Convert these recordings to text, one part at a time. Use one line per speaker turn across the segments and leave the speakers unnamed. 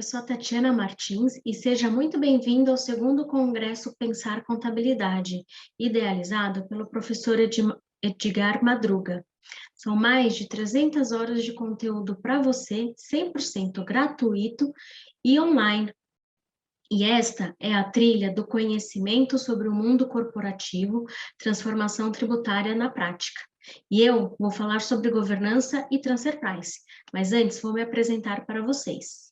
sou a Tatiana Martins e seja muito bem-vindo ao segundo Congresso Pensar Contabilidade, idealizado pelo professor Edgar Madruga. São mais de 300 horas de conteúdo para você, 100% gratuito e online. E esta é a trilha do conhecimento sobre o mundo corporativo, transformação tributária na prática. E eu vou falar sobre governança e transfer price, mas antes vou me apresentar para vocês.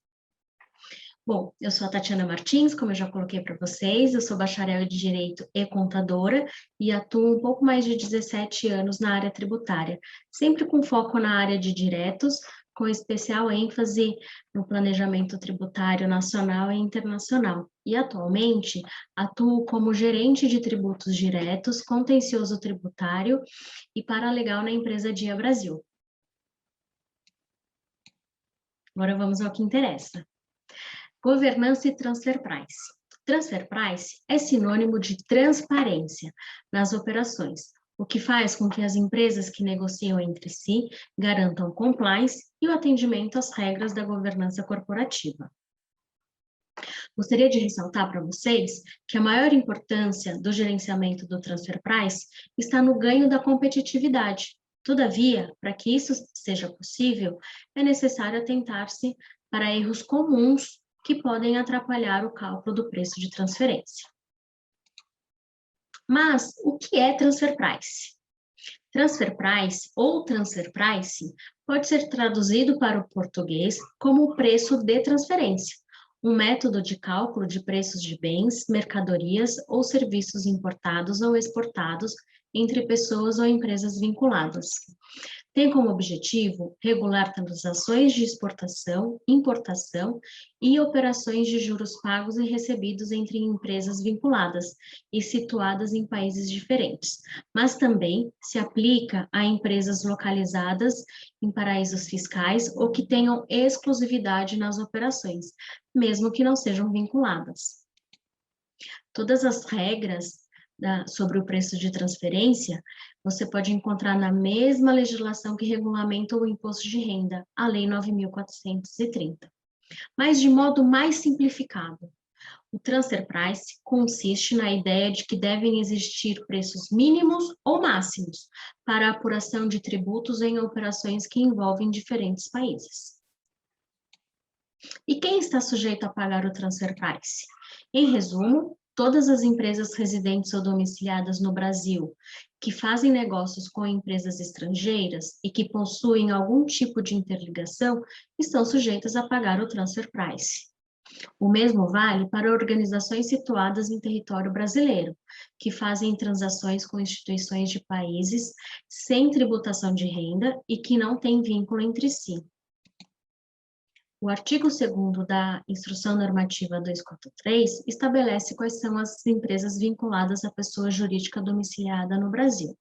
Bom, eu sou a Tatiana Martins, como eu já coloquei para vocês, eu sou bacharel de Direito e contadora e atuo um pouco mais de 17 anos na área tributária, sempre com foco na área de diretos, com especial ênfase no planejamento tributário nacional e internacional. E atualmente atuo como gerente de tributos diretos, contencioso tributário e paralegal na empresa Dia Brasil. Agora vamos ao que interessa. Governança e transfer price. Transfer price é sinônimo de transparência nas operações, o que faz com que as empresas que negociam entre si garantam compliance e o atendimento às regras da governança corporativa. Gostaria de ressaltar para vocês que a maior importância do gerenciamento do transfer price está no ganho da competitividade. Todavia, para que isso seja possível, é necessário atentar-se para erros comuns que podem atrapalhar o cálculo do preço de transferência. Mas o que é transfer price? Transfer price ou transfer price pode ser traduzido para o português como o preço de transferência, um método de cálculo de preços de bens, mercadorias ou serviços importados ou exportados entre pessoas ou empresas vinculadas. Tem como objetivo regular transações de exportação, importação e operações de juros pagos e recebidos entre empresas vinculadas e situadas em países diferentes, mas também se aplica a empresas localizadas em paraísos fiscais ou que tenham exclusividade nas operações, mesmo que não sejam vinculadas. Todas as regras sobre o preço de transferência, você pode encontrar na mesma legislação que regulamenta o imposto de renda, a Lei 9.430. Mas de modo mais simplificado, o transfer price consiste na ideia de que devem existir preços mínimos ou máximos para a apuração de tributos em operações que envolvem diferentes países. E quem está sujeito a pagar o transfer price? Em resumo, todas as empresas residentes ou domiciliadas no Brasil que fazem negócios com empresas estrangeiras e que possuem algum tipo de interligação estão sujeitas a pagar o transfer price. O mesmo vale para organizações situadas em território brasileiro, que fazem transações com instituições de países sem tributação de renda e que não têm vínculo entre si. O artigo 2º da Instrução Normativa 243 estabelece quais são as empresas vinculadas à pessoa jurídica domiciliada no Brasil.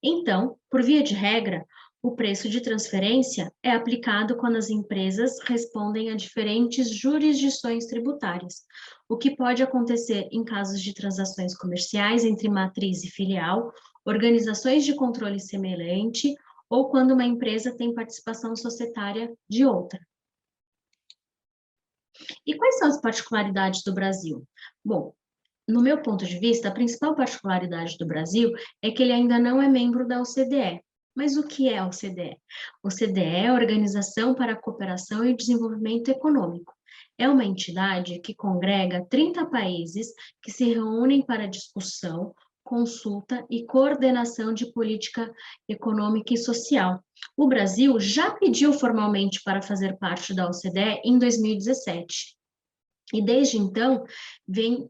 Então, por via de regra, o preço de transferência é aplicado quando as empresas respondem a diferentes jurisdições tributárias, o que pode acontecer em casos de transações comerciais entre matriz e filial, organizações de controle semelhante ou quando uma empresa tem participação societária de outra. E quais são as particularidades do Brasil? Bom, no meu ponto de vista, a principal particularidade do Brasil é que ele ainda não é membro da OCDE. Mas o que é a OCDE? A OCDE é a Organização para a Cooperação e Desenvolvimento Econômico. É uma entidade que congrega 30 países que se reúnem para discussão, consulta e coordenação de política econômica e social. O Brasil já pediu formalmente para fazer parte da OCDE em 2017. E desde então, vem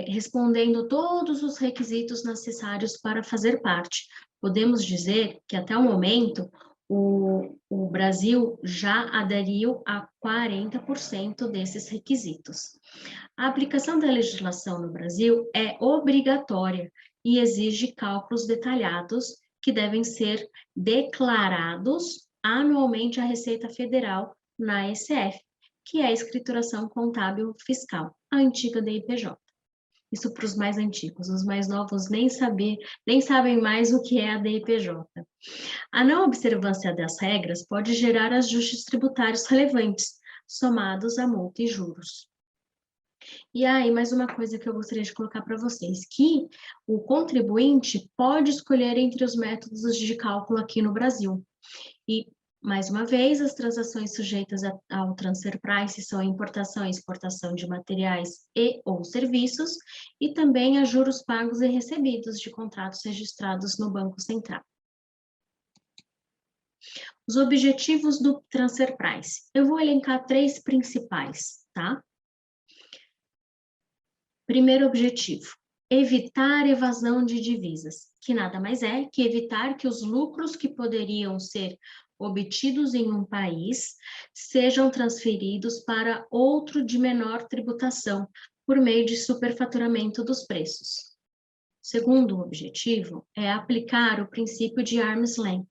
respondendo todos os requisitos necessários para fazer parte. Podemos dizer que, até o momento, o Brasil já aderiu a 40% desses requisitos. A aplicação da legislação no Brasil é obrigatória e exige cálculos detalhados que devem ser declarados anualmente à Receita Federal na ECF, que é a Escrituração Contábil Fiscal, a antiga DIPJ. Isso para os mais antigos, os mais novos nem sabem mais o que é a DIPJ. A não observância das regras pode gerar ajustes tributários relevantes, somados a multa e juros. E aí, mais uma coisa que eu gostaria de colocar para vocês, que o contribuinte pode escolher entre os métodos de cálculo aqui no Brasil. E, mais uma vez, as transações sujeitas ao transfer price são a importação e exportação de materiais e ou serviços, e também a juros pagos e recebidos de contratos registrados no Banco Central. Os objetivos do transfer price. Eu vou elencar 3 principais, tá? Primeiro objetivo, evitar evasão de divisas, que nada mais é que evitar que os lucros que poderiam ser obtidos em um país sejam transferidos para outro de menor tributação, por meio de superfaturamento dos preços. Segundo objetivo é aplicar o princípio de arm's length,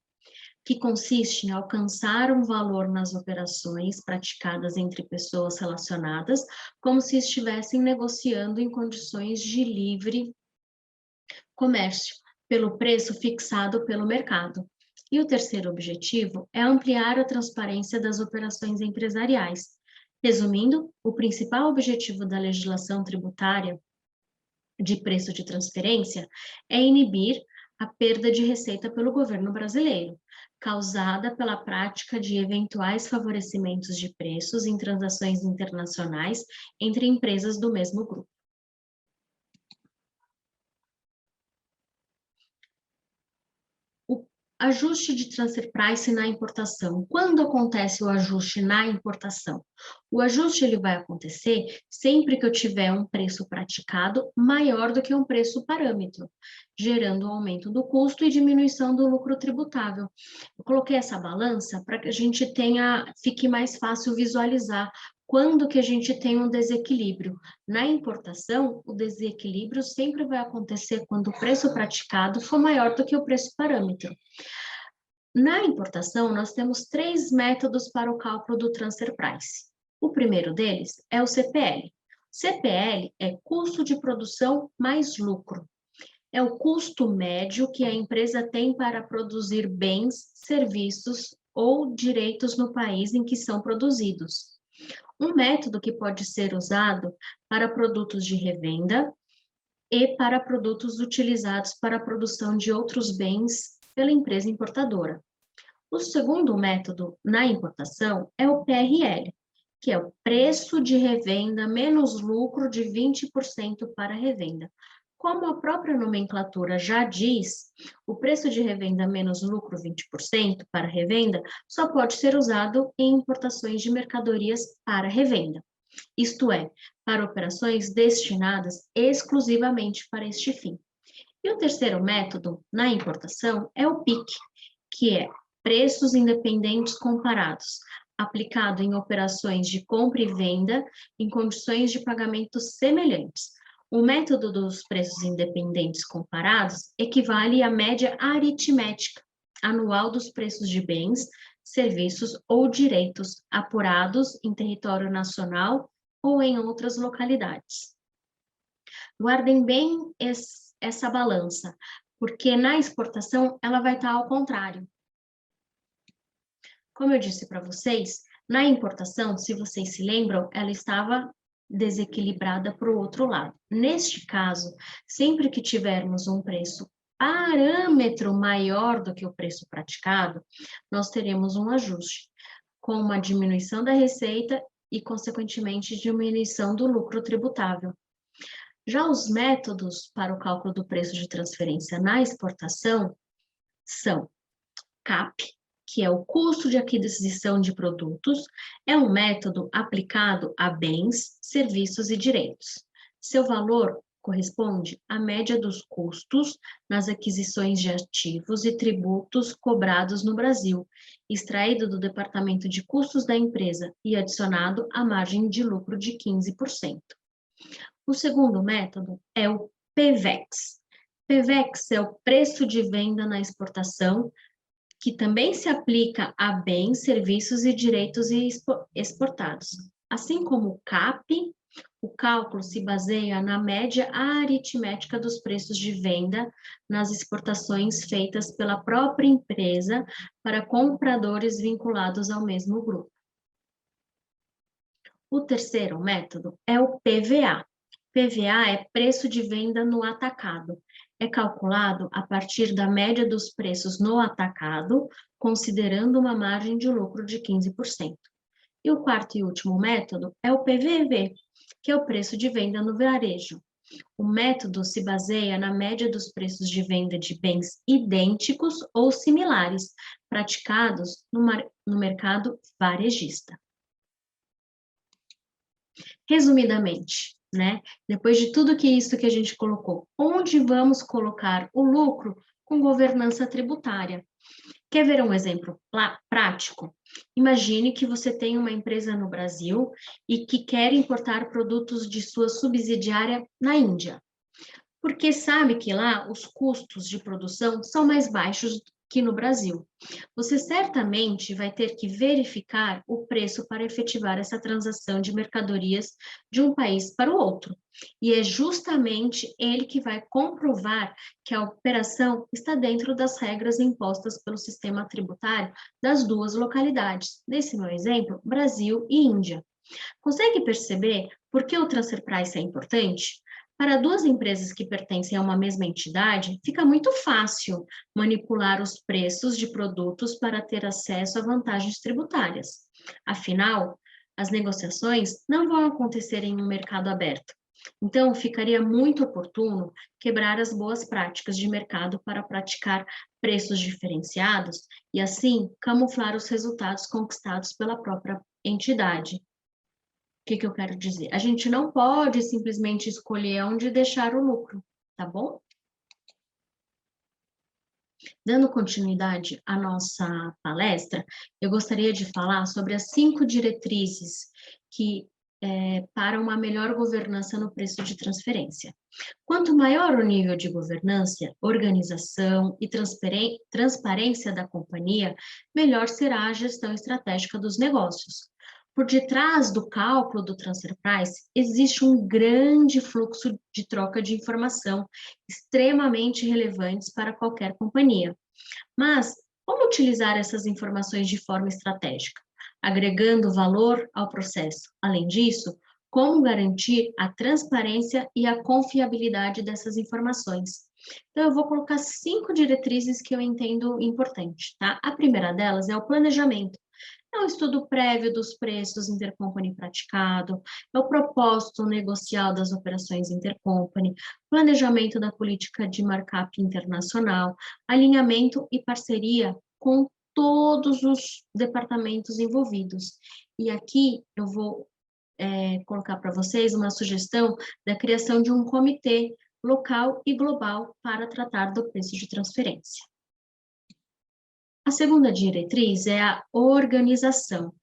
que consiste em alcançar um valor nas operações praticadas entre pessoas relacionadas, como se estivessem negociando em condições de livre comércio, pelo preço fixado pelo mercado. E o terceiro objetivo é ampliar a transparência das operações empresariais. Resumindo, o principal objetivo da legislação tributária de preço de transferência é inibir a perda de receita pelo governo brasileiro, causada pela prática de eventuais favorecimentos de preços em transações internacionais entre empresas do mesmo grupo. Ajuste de transfer price na importação. Quando acontece o ajuste na importação? O ajuste ele vai acontecer sempre que eu tiver um preço praticado maior do que um preço parâmetro, gerando um aumento do custo e diminuição do lucro tributável. Eu coloquei essa balança para que a gente fique mais fácil visualizar quando que a gente tem um desequilíbrio. Na importação, o desequilíbrio sempre vai acontecer quando o preço praticado for maior do que o preço parâmetro. Na importação, nós temos 3 métodos para o cálculo do transfer price. O primeiro deles é o CPL. CPL é custo de produção mais lucro. É o custo médio que a empresa tem para produzir bens, serviços ou direitos no país em que são produzidos. Um método que pode ser usado para produtos de revenda e para produtos utilizados para a produção de outros bens pela empresa importadora. O segundo método na importação é o PRL, que é o preço de revenda menos lucro de 20% para revenda. Como a própria nomenclatura já diz, o preço de revenda menos lucro 20% para revenda só pode ser usado em importações de mercadorias para revenda, isto é, para operações destinadas exclusivamente para este fim. E o terceiro método na importação é o PIC, que é preços independentes comparados, aplicado em operações de compra e venda em condições de pagamento semelhantes. O método dos preços independentes comparados equivale à média aritmética anual dos preços de bens, serviços ou direitos apurados em território nacional ou em outras localidades. Guardem bem essa balança, porque na exportação ela vai estar ao contrário. Como eu disse para vocês, na importação, se vocês se lembram, ela estava desequilibrada para o outro lado. Neste caso, sempre que tivermos um preço parâmetro maior do que o preço praticado, nós teremos um ajuste, com uma diminuição da receita e, consequentemente, diminuição do lucro tributável. Já os métodos para o cálculo do preço de transferência na exportação são CAP, que é o custo de aquisição de produtos, é um método aplicado a bens, serviços e direitos. Seu valor corresponde à média dos custos nas aquisições de ativos e tributos cobrados no Brasil, extraído do departamento de custos da empresa e adicionado à margem de lucro de 15%. O segundo método é o PVEX. PVEX é o preço de venda na exportação, que também se aplica a bens, serviços e direitos exportados. Assim como o CAP, o cálculo se baseia na média aritmética dos preços de venda nas exportações feitas pela própria empresa para compradores vinculados ao mesmo grupo. O terceiro método é o PVA. PVA é preço de venda no atacado. É calculado a partir da média dos preços no atacado, considerando uma margem de lucro de 15%. E o quarto e último método é o PVV, que é o preço de venda no varejo. O método se baseia na média dos preços de venda de bens idênticos ou similares, praticados no mercado varejista. Resumidamente, né? Depois de tudo isso que a gente colocou, onde vamos colocar o lucro com governança tributária? Quer ver um exemplo prático? Imagine que você tem uma empresa no Brasil e que quer importar produtos de sua subsidiária na Índia, porque sabe que lá os custos de produção são mais baixos que no Brasil. Você certamente vai ter que verificar o preço para efetivar essa transação de mercadorias de um país para o outro. E é justamente ele que vai comprovar que a operação está dentro das regras impostas pelo sistema tributário das duas localidades. Nesse meu exemplo, Brasil e Índia. Consegue perceber por que o transfer price é importante? Para duas empresas que pertencem a uma mesma entidade, fica muito fácil manipular os preços de produtos para ter acesso a vantagens tributárias. Afinal, as negociações não vão acontecer em um mercado aberto. Então, ficaria muito oportuno quebrar as boas práticas de mercado para praticar preços diferenciados e, assim, camuflar os resultados conquistados pela própria entidade. O que eu quero dizer? A gente não pode simplesmente escolher onde deixar o lucro, tá bom? Dando continuidade à nossa palestra, eu gostaria de falar sobre as 5 diretrizes para uma melhor governança no preço de transferência. Quanto maior o nível de governança, organização e transparência da companhia, melhor será a gestão estratégica dos negócios. Por detrás do cálculo do transfer price, existe um grande fluxo de troca de informação extremamente relevantes para qualquer companhia. Mas como utilizar essas informações de forma estratégica, agregando valor ao processo? Além disso, como garantir a transparência e a confiabilidade dessas informações? Então, eu vou colocar 5 diretrizes que eu entendo importantes, tá? A primeira delas é o planejamento. É um estudo prévio dos preços intercompany praticado, é o propósito negocial das operações intercompany, planejamento da política de markup internacional, alinhamento e parceria com todos os departamentos envolvidos. E aqui eu vou colocar para vocês uma sugestão da criação de um comitê local e global para tratar do preço de transferência. A segunda diretriz é a organização.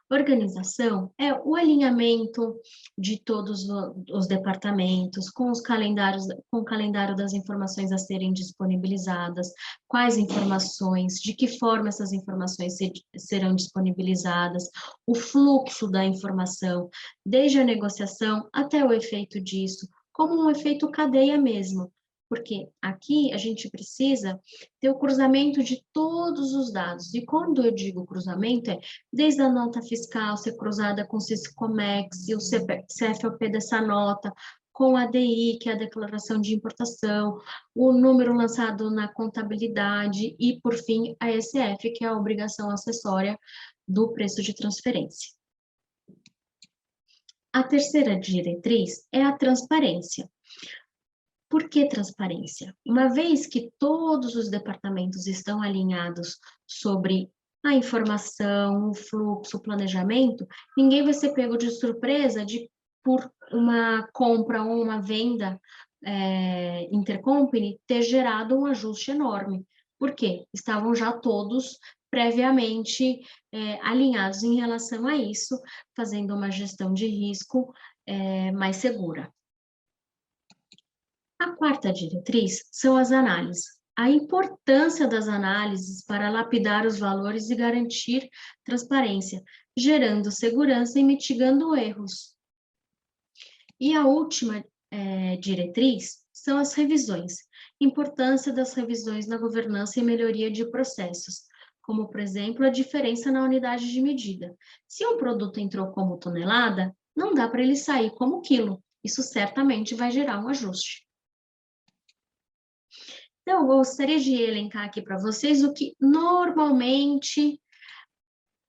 Organização é o alinhamento de todos os departamentos, com os calendários, com o calendário das informações a serem disponibilizadas, quais informações, de que forma essas informações serão disponibilizadas, o fluxo da informação, desde a negociação até o efeito disso, como um efeito cadeia mesmo. Porque aqui a gente precisa ter o cruzamento de todos os dados. E quando eu digo cruzamento, é desde a nota fiscal ser cruzada com o Siscomex e o CFOP dessa nota, com a DI, que é a declaração de importação, o número lançado na contabilidade e, por fim, a SF, que é a obrigação acessória do preço de transferência. A terceira diretriz é a transparência. Por que transparência? Uma vez que todos os departamentos estão alinhados sobre a informação, o fluxo, o planejamento, ninguém vai ser pego de surpresa por uma compra ou uma venda intercompany ter gerado um ajuste enorme. Por quê? Estavam já todos previamente alinhados em relação a isso, fazendo uma gestão de risco mais segura. A quarta diretriz são as análises. A importância das análises para lapidar os valores e garantir transparência, gerando segurança e mitigando erros. E a última diretriz são as revisões. Importância das revisões na governança e melhoria de processos, como, por exemplo, a diferença na unidade de medida. Se um produto entrou como tonelada, não dá para ele sair como quilo. Isso certamente vai gerar um ajuste. Então, eu gostaria de elencar aqui para vocês o que normalmente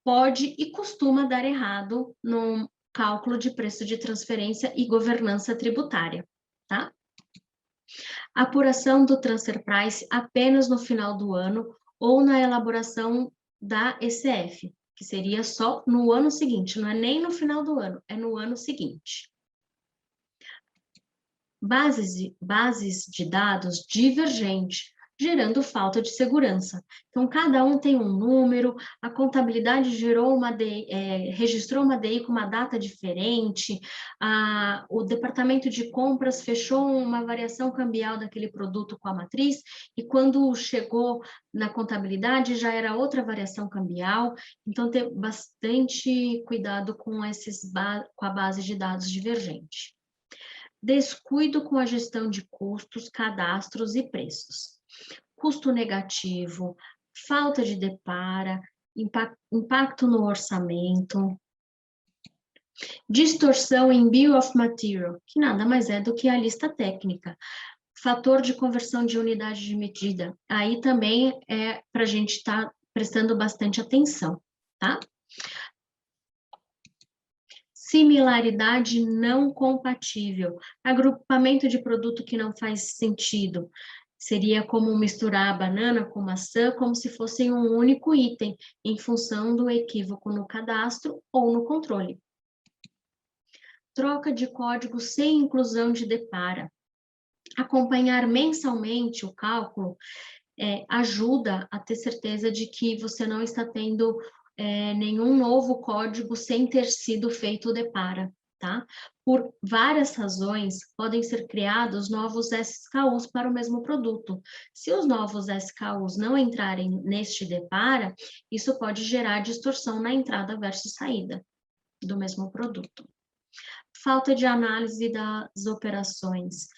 pode e costuma dar errado no cálculo de preço de transferência e governança tributária, tá? Apuração do transfer price apenas no final do ano ou na elaboração da ECF, que seria só no ano seguinte, não é nem no final do ano, é no ano seguinte. Bases de dados divergentes, gerando falta de segurança. Então, cada um tem um número, a contabilidade registrou uma DI com uma data diferente, o departamento de compras fechou uma variação cambial daquele produto com a matriz, e quando chegou na contabilidade já era outra variação cambial, então ter bastante cuidado com com a base de dados divergente. Descuido com a gestão de custos, cadastros e preços. Custo negativo, falta de depara, impacto no orçamento, distorção em Bill of Material, que nada mais é do que a lista técnica. Fator de conversão de unidade de medida. Aí também é para a gente estar prestando bastante atenção, tá? Similaridade não compatível, agrupamento de produto que não faz sentido. Seria como misturar a banana com maçã como se fossem um único item, em função do equívoco no cadastro ou no controle. Troca de código sem inclusão de depara. Acompanhar mensalmente o cálculo ajuda a ter certeza de que você não está tendo nenhum novo código sem ter sido feito o depara, tá? Por várias razões, podem ser criados novos SKUs para o mesmo produto. Se os novos SKUs não entrarem neste depara, isso pode gerar distorção na entrada versus saída do mesmo produto. Falta de análise das operações.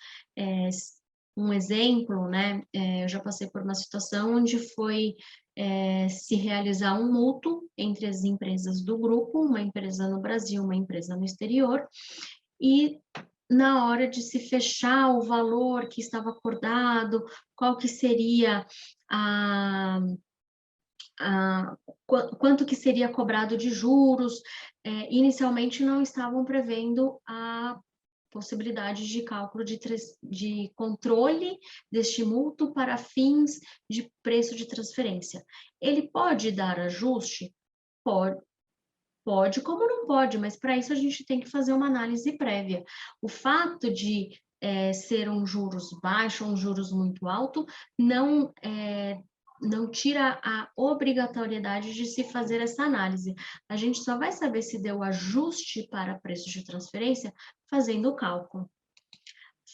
Um exemplo, né? Eu já passei por uma situação onde foi se realizar um mútuo entre as empresas do grupo, uma empresa no Brasil, uma empresa no exterior, e na hora de se fechar o valor que estava acordado, qual que seria quanto que seria cobrado de juros, inicialmente não estavam prevendo a possibilidade de cálculo de controle deste mútuo para fins de preço de transferência. Ele pode dar ajuste? Pode, como não pode, mas para isso a gente tem que fazer uma análise prévia. O fato de ser um juros baixo, um juros muito alto, não tira a obrigatoriedade de se fazer essa análise. A gente só vai saber se deu ajuste para preço de transferência fazendo o cálculo.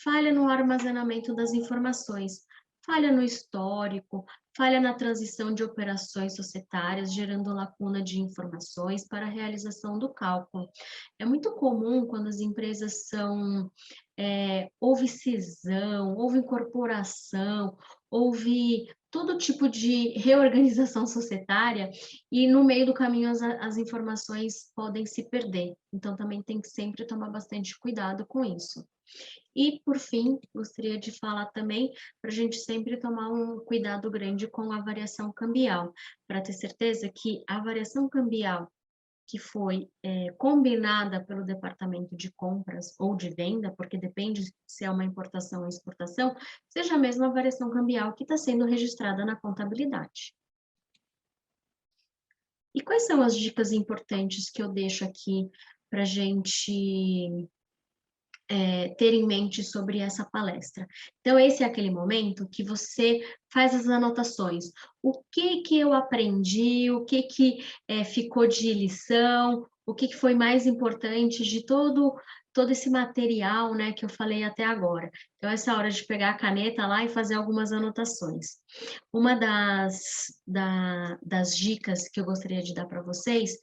Falha no armazenamento das informações, falha no histórico, falha na transição de operações societárias, gerando lacuna de informações para a realização do cálculo. É muito comum quando as empresas houve cisão, houve incorporação, houve todo tipo de reorganização societária e no meio do caminho as informações podem se perder. Então, também tem que sempre tomar bastante cuidado com isso. E, por fim, gostaria de falar também para a gente sempre tomar um cuidado grande com a variação cambial, para ter certeza que a variação cambial que foi combinada pelo departamento de compras ou de venda, porque depende se é uma importação ou exportação, seja a mesma variação cambial que está sendo registrada na contabilidade. E quais são as dicas importantes que eu deixo aqui para a gente ter em mente sobre essa palestra? Então, esse é aquele momento que você faz as anotações. O que que eu aprendi, o que que ficou de lição, o que que foi mais importante de todo esse material, né, que eu falei até agora. Então, essa hora de pegar a caneta lá e fazer algumas anotações. Uma das dicas que eu gostaria de dar para vocês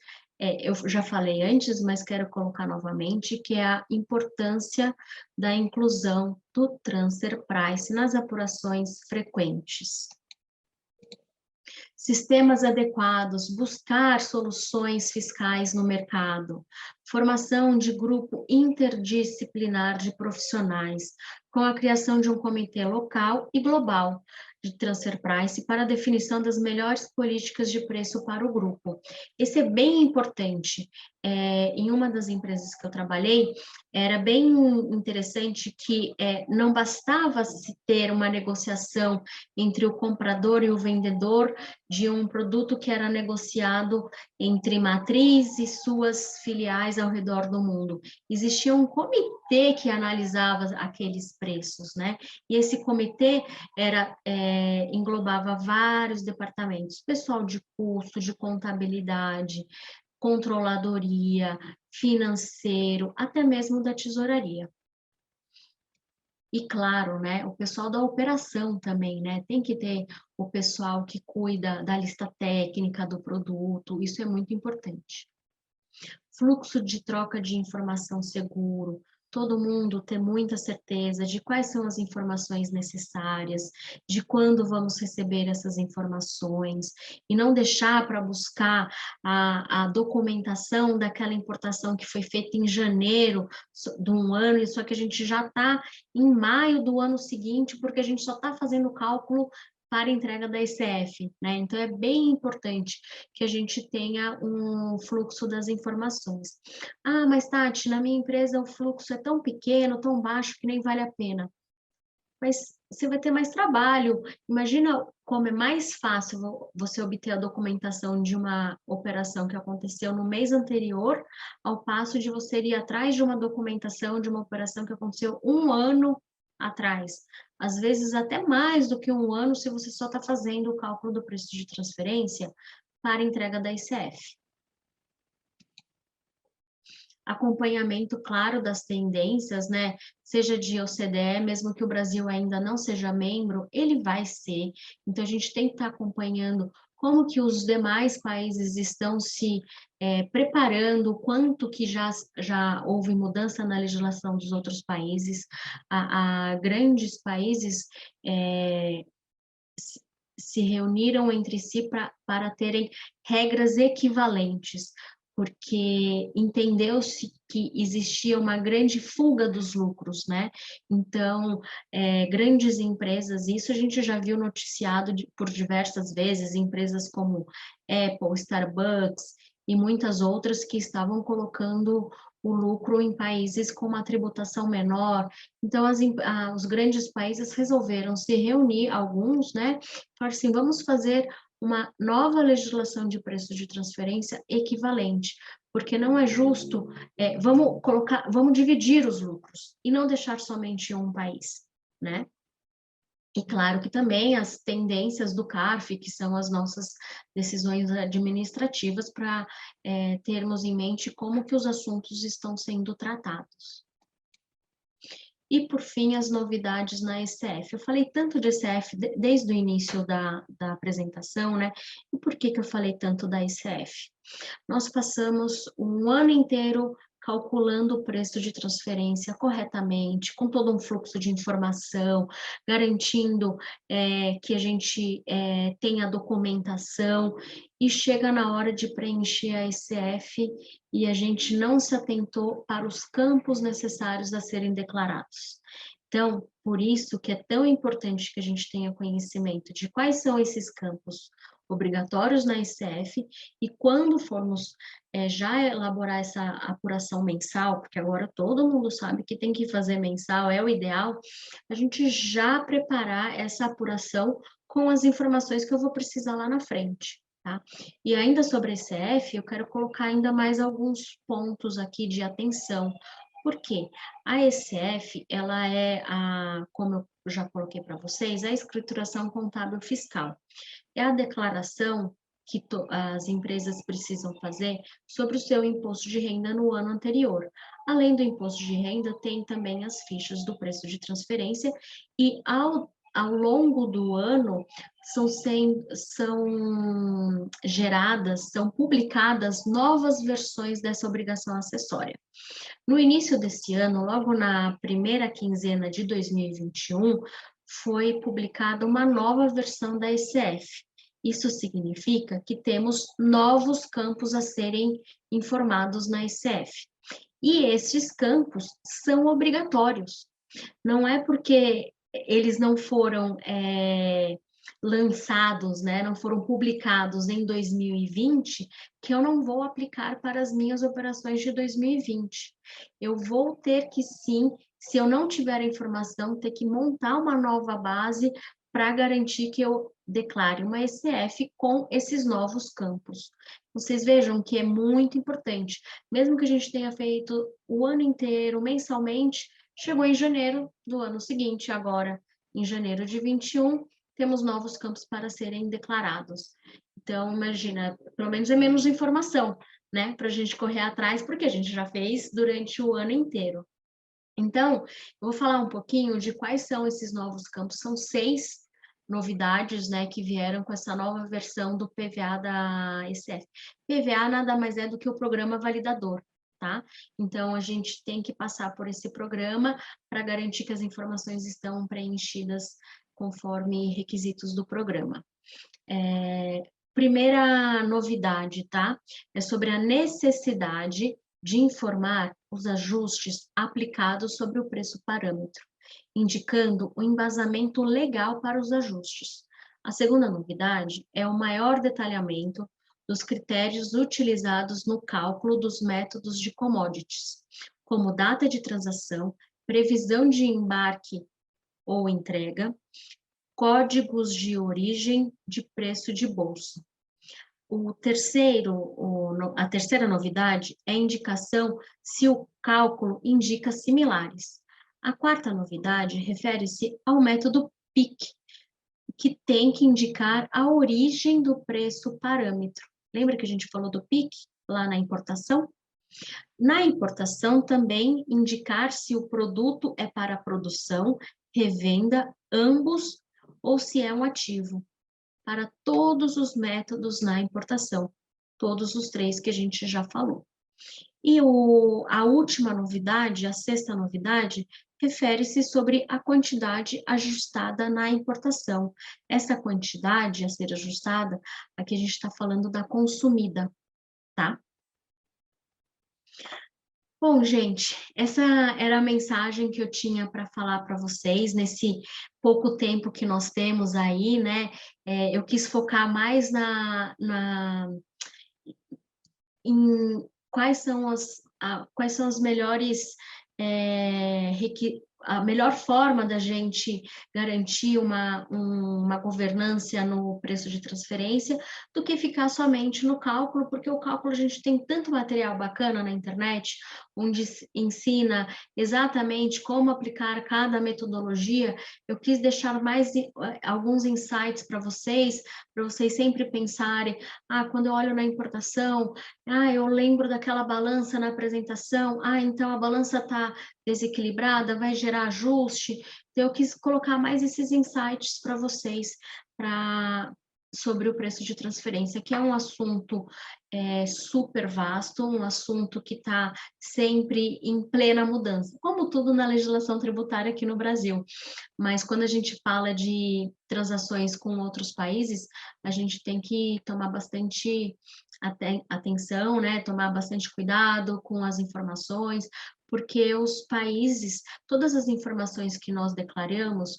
eu já falei antes, mas quero colocar novamente, que é a importância da inclusão do transfer price nas apurações frequentes. sistemas adequados, buscar soluções fiscais no mercado, formação de grupo interdisciplinar de profissionais, com a criação de um comitê local e global de transfer price para a definição das melhores políticas de preço para o grupo. Esse é bem importante. Em uma das empresas que eu trabalhei, era bem interessante que não bastava se ter uma negociação entre o comprador e o vendedor de um produto que era negociado entre matriz e suas filiais ao redor do mundo. Existia um comitê que analisava aqueles preços, né? E esse comitê englobava vários departamentos, pessoal de custo, de contabilidade, controladoria, financeiro, até mesmo da tesouraria. E claro, né, o pessoal da operação também, né, tem que ter o pessoal que cuida da lista técnica do produto, isso é muito importante. Fluxo de troca de informação seguro, todo mundo ter muita certeza de quais são as informações necessárias, de quando vamos receber essas informações, e não deixar para buscar a documentação daquela importação que foi feita em janeiro de um ano, só que a gente já está em maio do ano seguinte, porque a gente só está fazendo o cálculo para entrega da ICF, né? Então, é bem importante que a gente tenha um fluxo das informações. Ah, mas Tati, na minha empresa o fluxo é tão pequeno, tão baixo, que nem vale a pena. Mas você vai ter mais trabalho. Imagina como é mais fácil você obter a documentação de uma operação que aconteceu no mês anterior, ao passo de você ir atrás de uma documentação de uma operação que aconteceu um ano atrás. Às vezes até mais do que um ano, se você só está fazendo o cálculo do preço de transferência para entrega da ICF. Acompanhamento claro das tendências, né? Seja de OCDE, mesmo que o Brasil ainda não seja membro, ele vai ser. Então, a gente tem que estar acompanhando como que os demais países estão se preparando, quanto que já houve mudança na legislação dos outros países. A grandes países se reuniram entre si para terem regras equivalentes, porque entendeu-se que existia uma grande fuga dos lucros, né? Então, grandes empresas, isso a gente já viu noticiado por diversas vezes, empresas como Apple, Starbucks e muitas outras que estavam colocando o lucro em países com uma tributação menor. Então, os grandes países resolveram se reunir, alguns, né? Falar assim, vamos fazer uma nova legislação de preço de transferência equivalente, porque não é justo, vamos dividir os lucros e não deixar somente um país, né? E claro que também as tendências do CARF, que são as nossas decisões administrativas, para termos em mente como que os assuntos estão sendo tratados. E, por fim, as novidades na ECF. Eu falei tanto de ECF desde o início da apresentação, né? E por que eu falei tanto da ECF? Nós passamos um ano inteiro calculando o preço de transferência corretamente, com todo um fluxo de informação, garantindo que a gente tenha a documentação, e chega na hora de preencher a ECF e a gente não se atentou para os campos necessários a serem declarados. Então, por isso que é tão importante que a gente tenha conhecimento de quais são esses campos obrigatórios na ICF, e quando formos já elaborar essa apuração mensal, porque agora todo mundo sabe que tem que fazer mensal, é o ideal, a gente já preparar essa apuração com as informações que eu vou precisar lá na frente. Tá? E ainda sobre a ICF, eu quero colocar ainda mais alguns pontos aqui de atenção. Por quê? A ECF, ela é, como eu já coloquei para vocês, a escrituração contábil fiscal. É a declaração que as empresas precisam fazer sobre o seu imposto de renda no ano anterior. Além do imposto de renda, tem também as fichas do preço de transferência, e ao longo do ano são geradas, são publicadas novas versões dessa obrigação acessória. No início desse ano, logo na primeira quinzena de 2021, foi publicada uma nova versão da ECF. Isso significa que temos novos campos a serem informados na ICF. E esses campos são obrigatórios. Não é porque eles não foram lançados, né, não foram publicados em 2020, que eu não vou aplicar para as minhas operações de 2020. Eu vou ter que, sim, se eu não tiver a informação, ter que montar uma nova base para garantir que eu declare uma ECF com esses novos campos. Vocês vejam que é muito importante. Mesmo que a gente tenha feito o ano inteiro, mensalmente, chegou em janeiro do ano seguinte, agora, em janeiro de 21, temos novos campos para serem declarados. Então, imagina, pelo menos é menos informação, né, para a gente correr atrás, porque a gente já fez durante o ano inteiro. Então, eu vou falar um pouquinho de quais são esses novos campos. São 6 novidades, né, que vieram com essa nova versão do PVA da ECF. PVA nada mais é do que o programa validador, tá? Então, a gente tem que passar por esse programa para garantir que as informações estão preenchidas conforme requisitos do programa. Primeira novidade, tá? É sobre a necessidade de informar os ajustes aplicados sobre o preço parâmetro, indicando o embasamento legal para os ajustes. A segunda novidade é o maior detalhamento dos critérios utilizados no cálculo dos métodos de commodities, como data de transação, previsão de embarque ou entrega, códigos de origem de preço de bolsa. A terceira novidade é a indicação se o cálculo indica similares. A quarta novidade refere-se ao método PIC, que tem que indicar a origem do preço parâmetro. Lembra que a gente falou do PIC lá na importação? Na importação também indicar se o produto é para produção, revenda, ambos, ou se é um ativo, para todos os métodos na importação, todos os 3 que a gente já falou. E a última novidade, a sexta novidade, refere-se sobre a quantidade ajustada na importação. Essa quantidade a ser ajustada, aqui a gente está falando da consumida, tá? Bom, gente, essa era a mensagem que eu tinha para falar para vocês nesse pouco tempo que nós temos aí, né? Eu quis focar mais em quais são as melhores a melhor forma da gente garantir uma governança no preço de transferência do que ficar somente no cálculo, porque o cálculo a gente tem tanto material bacana na internet, onde ensina exatamente como aplicar cada metodologia. Eu quis deixar mais alguns insights para vocês sempre pensarem, quando eu olho na importação, eu lembro daquela balança na apresentação, então a balança está desequilibrada, vai gerar ajuste. Então, eu quis colocar mais esses insights para vocês, sobre o preço de transferência, que é um assunto super vasto, um assunto que está sempre em plena mudança, como tudo na legislação tributária aqui no Brasil. Mas quando a gente fala de transações com outros países, a gente tem que tomar bastante atenção, né? Tomar bastante cuidado com as informações, porque os países, todas as informações que nós declaramos,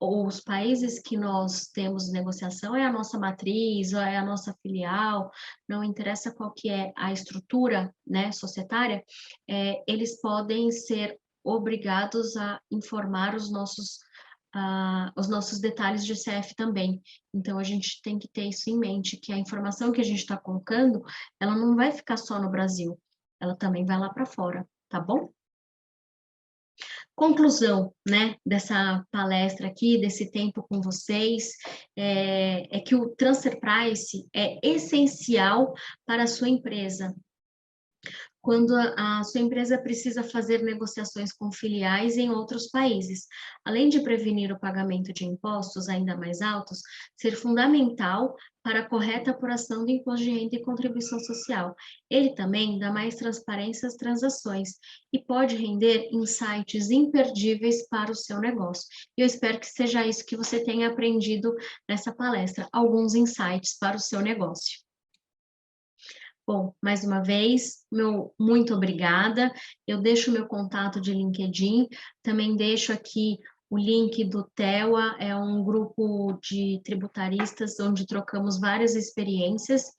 os países que nós temos negociação é a nossa matriz, é a nossa filial, não interessa qual que é a estrutura, né, societária, eles podem ser obrigados a informar os nossos detalhes de CF também. Então, a gente tem que ter isso em mente, que a informação que a gente está colocando, ela não vai ficar só no Brasil, ela também vai lá para fora, tá bom? Conclusão, né, dessa palestra aqui, desse tempo com vocês, é que o transfer price é essencial para a sua empresa. quando a sua empresa precisa fazer negociações com filiais em outros países. Além de prevenir o pagamento de impostos ainda mais altos, ser fundamental para a correta apuração do imposto de renda e contribuição social. Ele também dá mais transparência às transações e pode render insights imperdíveis para o seu negócio. Eu espero que seja isso que você tenha aprendido nessa palestra, alguns insights para o seu negócio. Bom, mais uma vez, muito obrigada. Eu deixo o meu contato de LinkedIn, também deixo aqui o link do TEWA, é um grupo de tributaristas onde trocamos várias experiências,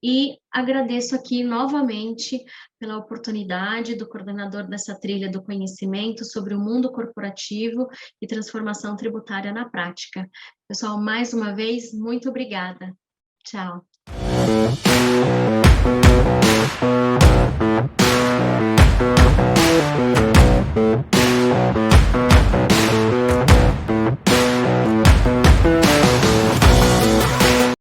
e agradeço aqui novamente pela oportunidade do coordenador dessa trilha do conhecimento sobre o mundo corporativo e transformação tributária na prática. Pessoal, mais uma vez, muito obrigada. Tchau.